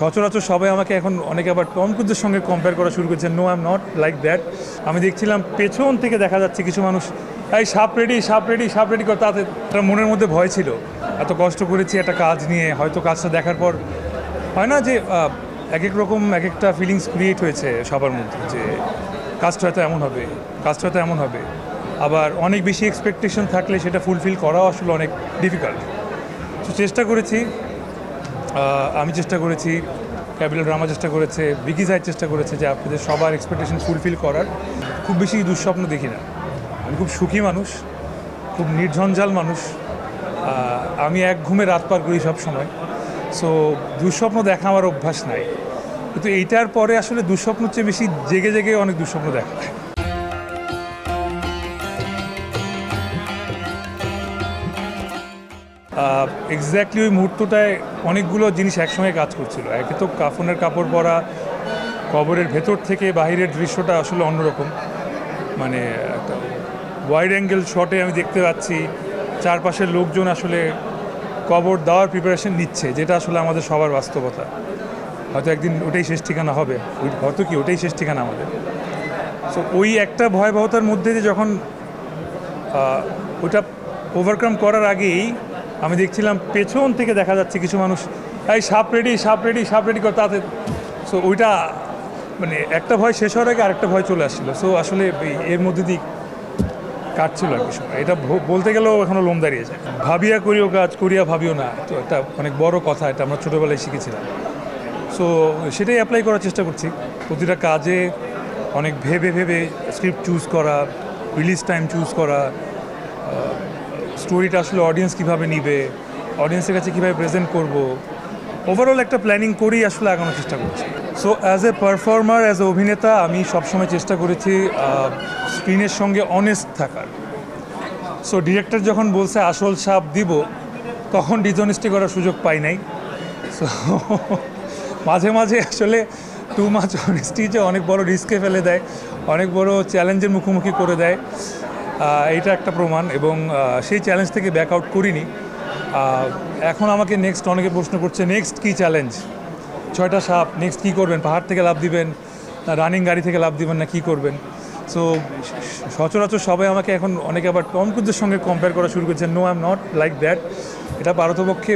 সচরাচর সবাই আমাকে এখন অনেকে আবার টম ক্রুজের সঙ্গে কম্পেয়ার করা শুরু করেছে। No, I am not like that. আমি দেখছিলাম পেছন থেকে দেখা যাচ্ছে কিছু মানুষ এই সাপ রেডি সাপ রেডি সাপ রেডি করে, তাতে তার মনের মধ্যে ভয় ছিল। এত কষ্ট করেছি একটা কাজ নিয়ে, হয়তো কাজটা দেখার পর হয় না যে এক এক রকম এক একটা ফিলিংস ক্রিয়েট হয়েছে সবার মধ্যে, যে কাজটা হয়তো এমন হবে, কাজটা হয়তো এমন হবে। আবার অনেক বেশি এক্সপেকটেশন থাকলে সেটা ফুলফিল করাও আসলে অনেক ডিফিকাল্ট। তো চেষ্টা করেছি, আমি চেষ্টা করেছি, ক্যাপিটাল ড্রামা চেষ্টা করেছে, বিকি সাইড চেষ্টা করেছে যে আপনাদের সবার এক্সপেকটেশন ফুলফিল করার। খুব বেশি দুঃস্বপ্ন দেখি না, আমি খুব সুখী মানুষ, খুব নির্ঝঞ্ঝাল মানুষ। আমি এক ঘুমে রাত পার করি সব সময়। সো দুঃস্বপ্ন দেখা আমার অভ্যাস নাই, কিন্তু এইটার পরে আসলে দুঃস্বপ্নের চেয়ে বেশি জেগে জেগে অনেক দুঃস্বপ্ন দেখা হয়। এক্স্যাক্টলি ওই মুহূর্তটায় অনেকগুলো জিনিস একসঙ্গে কাজ করছিল। একে তো কাফনের কাপড় পরা, কবরের ভেতর থেকে বাহিরের দৃশ্যটা আসলে অন্যরকম। মানে একটা ওয়াইড অ্যাঙ্গেল শটে আমি দেখতে পাচ্ছি চারপাশের লোকজন আসলে কবর দেওয়ার প্রিপারেশন নিচ্ছে, যেটা আসলে আমাদের সবার বাস্তবতা। হয়তো একদিন ওটাই শেষ ঠিকানা হবে, হয়তো কি ওটাই শেষ ঠিকানা আমাদের। সো ওই একটা ভয়াবহতার মধ্যে যে যখন ওটা ওভারকাম করার আগেই আমি দেখছিলাম পেছন থেকে দেখা যাচ্ছে কিছু মানুষ এই সাপ রেডি সাপ রেডি সাপ রেডি করে, তাতে সো ওইটা মানে একটা ভয় শেষ হওয়ার আগে আরেকটা ভয় চলে আসছিলো। সো আসলে এর মধ্যে দিয়ে কাটছিল আর কি সময়। এটা বলতে গেলেও এখনও লোম দাঁড়িয়ে যায়। ভাবিয়া করিও কাজ, করিয়া ভাবিও না, তো একটা অনেক বড় কথা, এটা আমরা ছোটোবেলায় শিখেছিলাম। সো সেটাই অ্যাপ্লাই করার চেষ্টা করছি। প্রতিটা কাজে অনেক ভেবে ভেবে স্ক্রিপ্ট চুজ করা, রিলিজ টাইম চুজ করা, স্টোরিটা আসলে অডিয়েন্স কীভাবে নিবে, অডিয়েন্সের কাছে কীভাবে প্রেজেন্ট করব, ওভারঅল একটা প্ল্যানিং করেই আসলে আগানোর চেষ্টা করছি। So as a performer, as a অভিনেতা আমি সবসময় চেষ্টা করেছি স্ক্রিনের সঙ্গে অনেস্ট থাকার। সো ডিরেক্টর যখন বলছে আসল সাপ দিব, তখন ডিসঅনেস্টি করার সুযোগ পাই নাই। সো মাঝে মাঝে আসলে টু মাচ অনেস্টি যে অনেক বড় রিস্কে ফেলে দেয়, অনেক বড় চ্যালেঞ্জের মুখোমুখি করে দেয়, এইটা একটা প্রমাণ। এবং সেই চ্যালেঞ্জ থেকে ব্যাক আউট করিনি। এখন আমাকে নেক্সট অনেকে প্রশ্ন করছে নেক্সট কী চ্যালেঞ্জ, 6টা সাপ, নেক্সট কী করবেন? পাহাড় থেকে লাফ দিবেন, না রানিং গাড়ি থেকে লাফ দিবেন, না কী করবেন? সো সচরাচর সবাই আমাকে এখন অনেকে আবার টম ক্রুজের সঙ্গে কম্পেয়ার করা শুরু করেছে। No, I am not like that. এটা পারতপক্ষে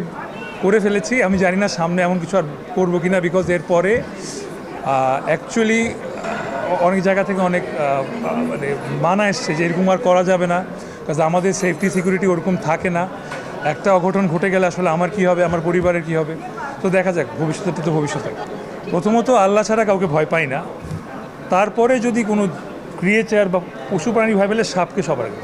করে ফেলেছি। আমি জানি না সামনে এমন কিছু আর করবো কি না, বিকজ এরপরে অ্যাকচুয়ালি অনেক জায়গা থেকে অনেক মানে মানা এসছে যে এরকম আর করা যাবে না, বিকজ আমাদের সেফটি সিকিউরিটি ওরকম থাকে না। একটা অঘটন ঘটে গেলে আসলে আমার কী হবে, আমার পরিবারের কী হবে। তো দেখা যাক, ভবিষ্যতে তো ভবিষ্যতে। প্রথমত আল্লাহ ছাড়া কাউকে ভয় পাই না। তারপরে যদি কোনো ক্রিয়েচার বা পশু প্রাণী ভয় পেলে সাপকে সবার আগে।